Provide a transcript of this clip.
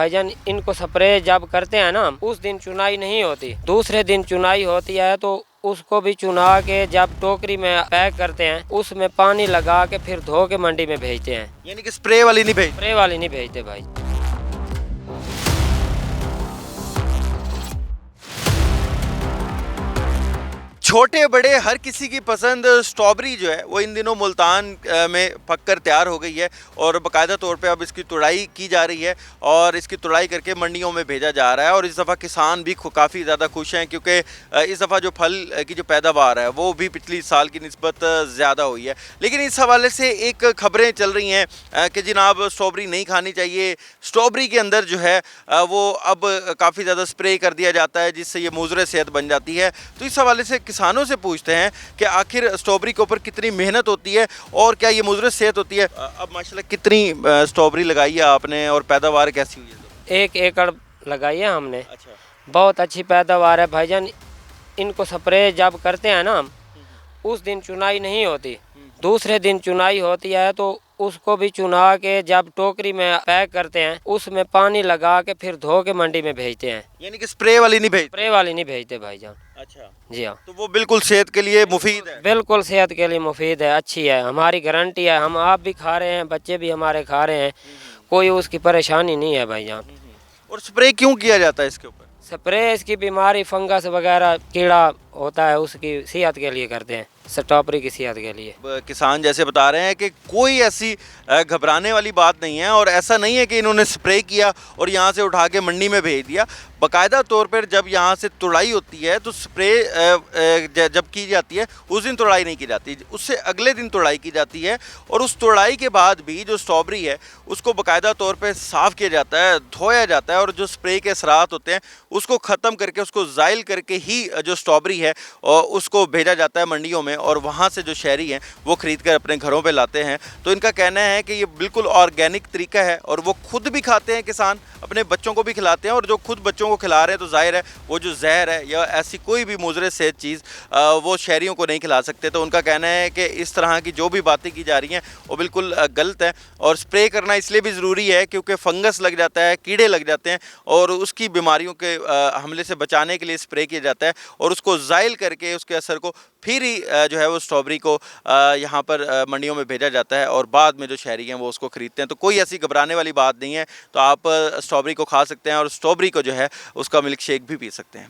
भाईजान, इनको स्प्रे जब करते हैं ना, उस दिन चुनाई नहीं होती, दूसरे दिन चुनाई होती है। तो उसको भी चुना के जब टोकरी में पैक करते हैं, उसमें पानी लगा के फिर धो के मंडी में भेजते हैं। यानी कि स्प्रे वाली नहीं भेज। स्प्रे वाली नहीं भेजते भाई। छोटे बड़े हर किसी की पसंद स्ट्रॉबेरी जो है वो इन दिनों मुल्तान में पककर तैयार हो गई है और बाकायदा तौर पे अब इसकी तुड़ाई की जा रही है और इसकी तुड़ाई करके मंडियों में भेजा जा रहा है। और इस दफ़ा किसान भी काफ़ी ज़्यादा खुश हैं क्योंकि इस दफ़ा जो फल की जो पैदावार है वो भी पिछली साल की निस्बत ज़्यादा हुई है। लेकिन इस हवाले से एक खबरें चल रही हैं कि जनाब स्ट्रॉबेरी नहीं खानी चाहिए, स्ट्रॉबेरी के अंदर जो है वो अब काफ़ी ज़्यादा स्प्रे कर दिया जाता है जिससे ये मुज़र सेहत बन जाती है। तो इस हवाले से किसानों से पूछते हैं कि आखिर स्ट्रॉबेरी के ऊपर कितनी मेहनत होती है और क्या ये मुज़र सेहत होती है। अब माशाल्लाह कितनी स्ट्रॉबेरी लगाई है आपने और पैदावार कैसी हुई है? 1 एकड़ लगाई है हमने। अच्छा, बहुत अच्छी पैदावार है भाईजान। इनको स्प्रे जब करते हैं ना, उस दिन चुनाई नहीं होती, दूसरे दिन चुनाई होती है। तो उसको भी चुना के जब टोकरी में पैक करते हैं, उसमें पानी लगा के फिर धो के मंडी में भेजते हैं। यानी कि स्प्रे वाली नहीं भेज। स्प्रे वाली नहीं भेजते भाईजान। अच्छा, जी हाँ, तो वो बिल्कुल सेहत के लिए मुफीद है। बिल्कुल सेहत के लिए मुफीद है, अच्छी है, हमारी गारंटी है। हम आप भी खा रहे हैं, बच्चे भी हमारे खा रहे हैं, कोई उसकी परेशानी नहीं है भाईजान। और स्प्रे क्यों किया जाता है इसके ऊपर? स्प्रे इसकी बीमारी फंगस वगैरह कीड़ा होता है, उसकी सेहत के लिए करते हैं, स्ट्रॉबेरी की सेहत के लिए। किसान जैसे बता रहे हैं कि कोई ऐसी घबराने वाली बात नहीं है और ऐसा नहीं है कि इन्होंने स्प्रे किया और यहाँ से उठा के मंडी में भेज दिया। बाकायदा तौर पर जब यहाँ से तुड़ाई होती है तो स्प्रे जब की जाती है उस दिन तुड़ाई नहीं की जाती, उससे अगले दिन तुड़ाई की जाती है। और उस तुड़ाई के बाद भी जो स्ट्रॉबेरी है उसको बाकायदा तौर पे साफ़ किया जाता है, धोया जाता है और जो स्प्रे के असरात होते हैं उसको ख़त्म करके उसको ज़ाइल करके ही जो स्ट्रॉबेरी है और उसको भेजा जाता है मंडियों में और वहाँ से जो शहरी हैं वो ख़रीद कर अपने घरों पे लाते हैं। तो इनका कहना है कि ये बिल्कुल ऑर्गेनिक तरीका है और वो खुद भी खाते हैं, किसान अपने बच्चों को भी खिलाते हैं। और जो खुद बच्चों को खिला रहे हैं तो जाहिर है वो जो जहर है या ऐसी कोई भी मुज़र सेहत चीज़ वो शहरियों को नहीं खिला सकते। तो उनका कहना है कि इस तरह की जो भी बातें की जा रही हैं वो बिल्कुल गलत है। और स्प्रे करना इसलिए भी ज़रूरी है क्योंकि फंगस लग जाता है, कीड़े लग जाते हैं और उसकी बीमारियों के हमले से बचाने के लिए स्प्रे किया जाता है और उसको ज़ाइल करके उसके असर को फिर ही जो है वो स्ट्रॉबेरी को यहाँ पर मंडियों में भेजा जाता है और बाद में जो शहरी हैं वो उसको ख़रीदते हैं। तो कोई ऐसी घबराने वाली बात नहीं है। तो आप स्ट्रॉबेरी को खा सकते हैं और स्ट्रॉबेरी को जो है उसका मिल्क शेक भी पी सकते हैं।